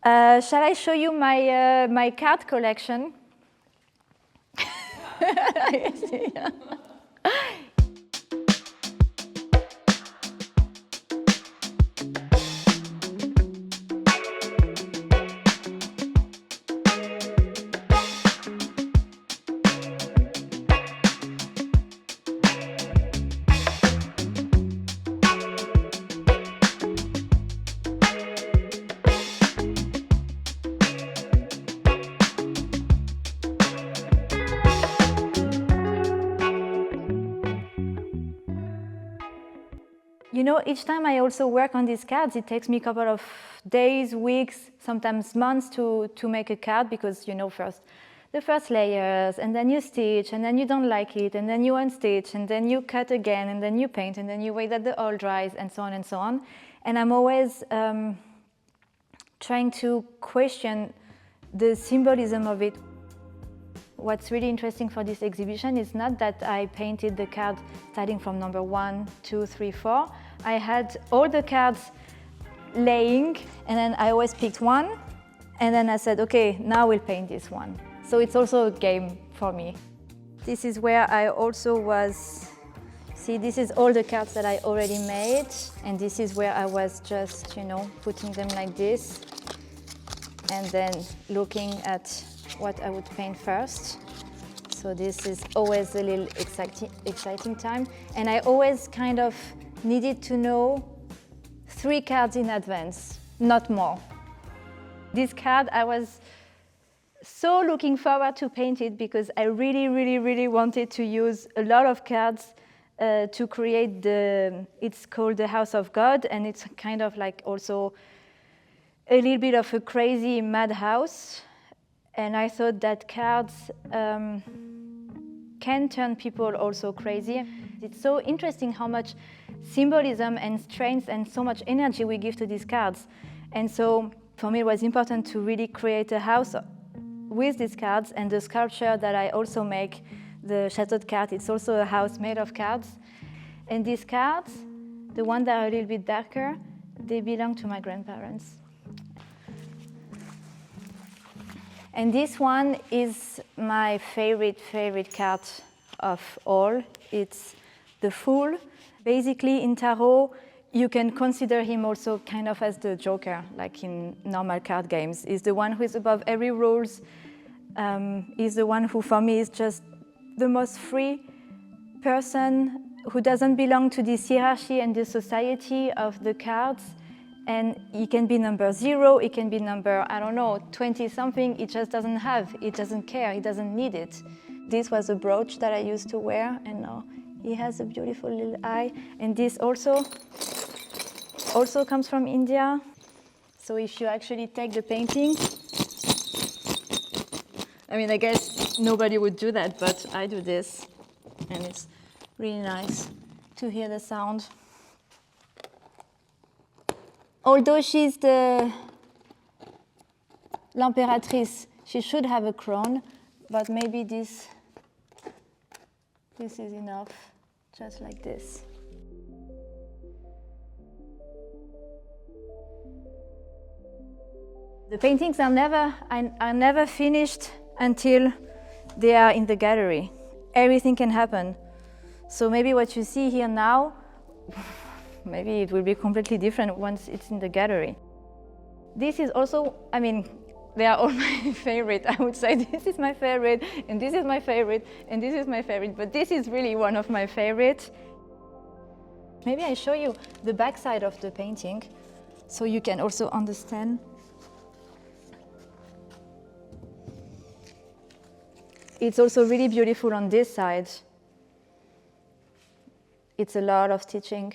Shall I show you my card collection? You know, each time I also work on these cards, it takes me a couple of days, weeks, sometimes months to make a card because, you know, the first layers, and then you stitch, and then you don't like it, and then you unstitch, and then you cut again, and then you paint, and then you wait that the oil dries, and so on and so on. And I'm always trying to question the symbolism of it. What's really interesting for this exhibition is not that I painted the card starting from number 1, 2, 3, 4. I had all the cards laying, and then I always picked one, and then I said, okay, now we'll paint this one. So it's also a game for me. This is where I also was, see, this is all the cards that I already made, and this is where I was just, you know, putting them like this, and then looking at what I would paint first. So this is always a little exciting time. And I always kind of needed to know 3 cards in advance, not more. This card, I was so looking forward to paint it because I really wanted to use a lot of cards to create it's called the House of God, and it's kind of like also a little bit of a crazy madhouse. And I thought that cards can turn people also crazy. It's so interesting how much symbolism and strength and so much energy we give to these cards. And so for me, it was important to really create a house with these cards, and the sculpture that I also make, the Chateau de Cartes, it's also a house made of cards. And these cards, the ones that are a little bit darker, they belong to my grandparents. And this one is my favorite card of all. It's the Fool. Basically, in tarot, you can consider him also kind of as the Joker, like in normal card games. He's the one who is above every rules. He's the one who, for me, is just the most free person who doesn't belong to this hierarchy and the society of the cards. And he can be number 0, he can be number, I don't know, 20-something. He just doesn't have, he doesn't care, he doesn't need it. This was a brooch that I used to wear, and now he has a beautiful little eye. And this also comes from India. So if you actually take the painting, I mean, I guess nobody would do that, but I do this. And it's really nice to hear the sound. Although she's l'Impératrice, she should have a crown, but maybe this is enough, just like this. The paintings are never finished until they are in the gallery. Everything can happen. So maybe what you see here now, maybe it will be completely different once it's in the gallery. This is also, I mean, they are all my favorite. I would say this is my favorite, and this is my favorite, and this is my favorite, but this is really one of my favorites. Maybe I show you the back side of the painting, so you can also understand. It's also really beautiful on this side. It's a lot of stitching.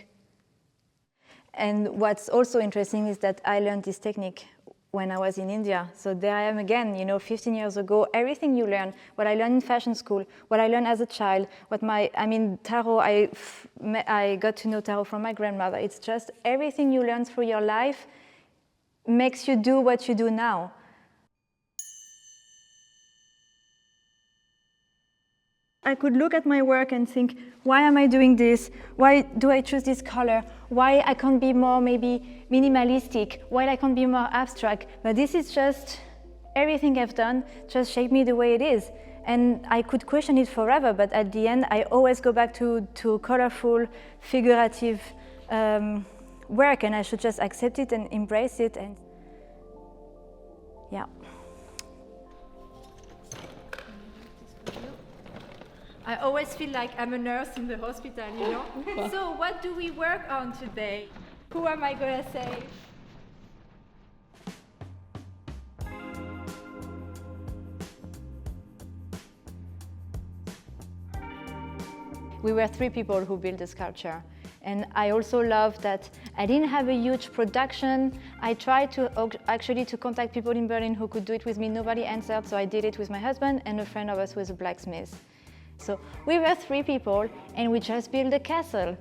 And what's also interesting is that I learned this technique when I was in India. So there I am again, you know, 15 years ago. Everything you learn, what I learned in fashion school, what I learned as a child, tarot, I got to know tarot from my grandmother. It's just everything you learn through your life makes you do what you do now. I could look at my work and think, why am I doing this? Why do I choose this color? Why I can't be more maybe minimalistic? Why I can't be more abstract? But this is just everything I've done just shaped me the way it is. And I could question it forever, but at the end, I always go back to colorful, figurative work, and I should just accept it and embrace it. And yeah. I always feel like I'm a nurse in the hospital, you know? So what do we work on today? Who am I gonna save? We were 3 people who built the sculpture. And I also love that I didn't have a huge production. I tried to actually to contact people in Berlin who could do it with me. Nobody answered, so I did it with my husband and a friend of us who is a blacksmith. So we were 3 people and we just built a castle.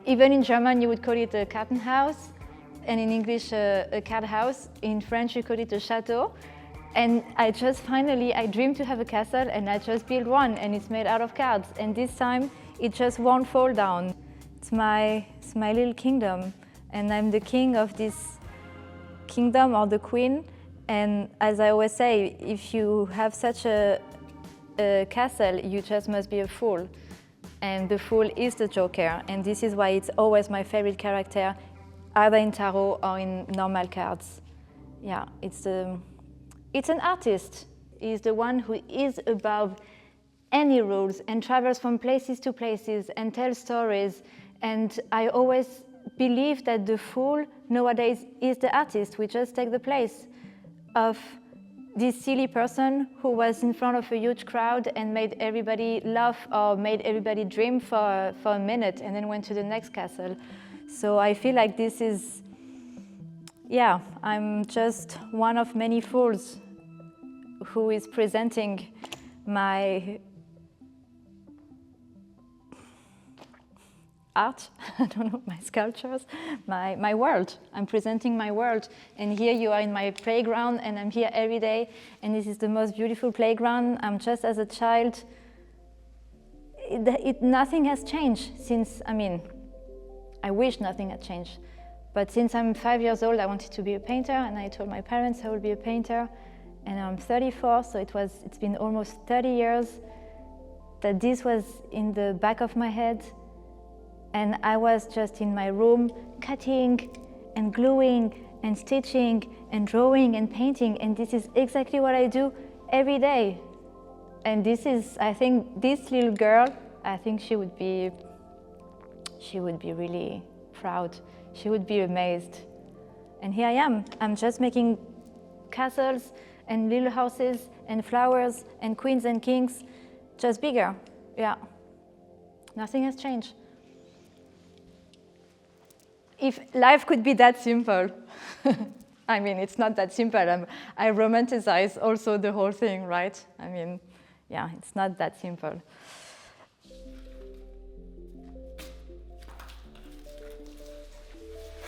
Even in German you would call it a Kartenhaus, and in English a card house. In French you call it a chateau. And I dreamed to have a castle and I just built one, and it's made out of cards. And this time it just won't fall down. It's my little kingdom, and I'm the king of this kingdom, or the queen. And as I always say, if you have such a castle, you just must be a fool. And the fool is the Joker, and this is why it's always my favorite character, either in tarot or in normal cards. Yeah, it's an artist. He's the one who is above any rules and travels from places to places and tells stories. And I always believe that the fool nowadays is the artist. We just take the place of this silly person who was in front of a huge crowd and made everybody laugh or made everybody dream for a minute and then went to the next castle. So I feel like this is, yeah, I'm just one of many fools who is presenting my art, I don't know, my sculptures, my world. I'm presenting my world. And here you are in my playground, and I'm here every day, and this is the most beautiful playground. I'm just as a child. Nothing has changed since, I wish nothing had changed. But since I'm 5 years old, I wanted to be a painter, and I told my parents I would be a painter. And I'm 34, so it's been almost 30 years that this was in the back of my head. And I was just in my room cutting and gluing and stitching and drawing and painting, and this is exactly what I do every day. And this is, I think, this little girl, I think she would be really proud. She would be amazed. And here I am. I'm just making castles and little houses and flowers and queens and kings, just bigger. Yeah, nothing has changed. If life could be that simple. It's not that simple. I romanticize also the whole thing, right? Yeah, it's not that simple.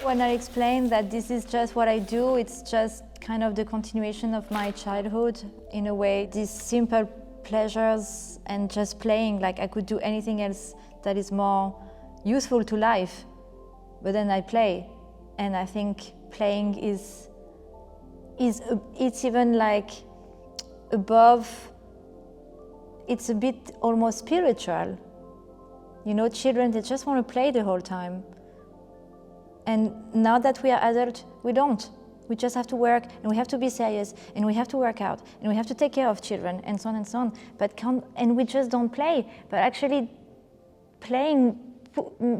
When I explain that this is just what I do, it's just kind of the continuation of my childhood, in a way, these simple pleasures and just playing, like I could do anything else that is more useful to life. But then I play, and I think playing it's even like above, it's a bit almost spiritual. You know, children, they just want to play the whole time. And now that we are adults, we don't. We just have to work, and we have to be serious, and we have to work out, and we have to take care of children, and so on and so on. And we just don't play. But actually, playing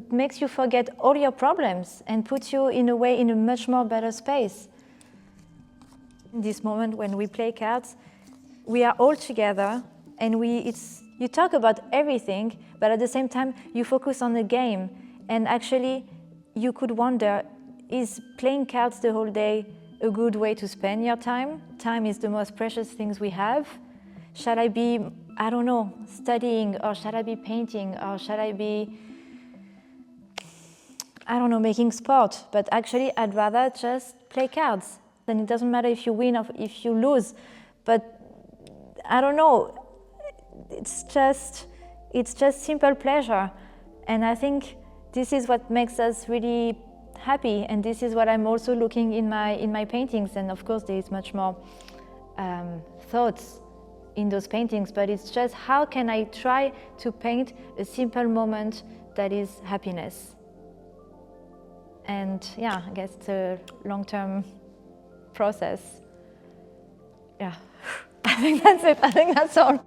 makes you forget all your problems and puts you in a way in a much more better space. In this moment when we play cards, we are all together, and you talk about everything, but at the same time you focus on the game. And actually you could wonder, is playing cards the whole day a good way to spend your time? Time is the most precious things we have. Shall I be, I don't know, studying, or shall I be painting, or shall I be, I don't know, making sport? But actually, I'd rather just play cards. Then it doesn't matter if you win or if you lose. But I don't know, it's just simple pleasure. And I think this is what makes us really happy, and this is what I'm also looking in my paintings. And of course there is much more thoughts in those paintings, but it's just how can I try to paint a simple moment that is happiness. And yeah, I guess it's a long-term process. Yeah, I think that's it. I think that's all.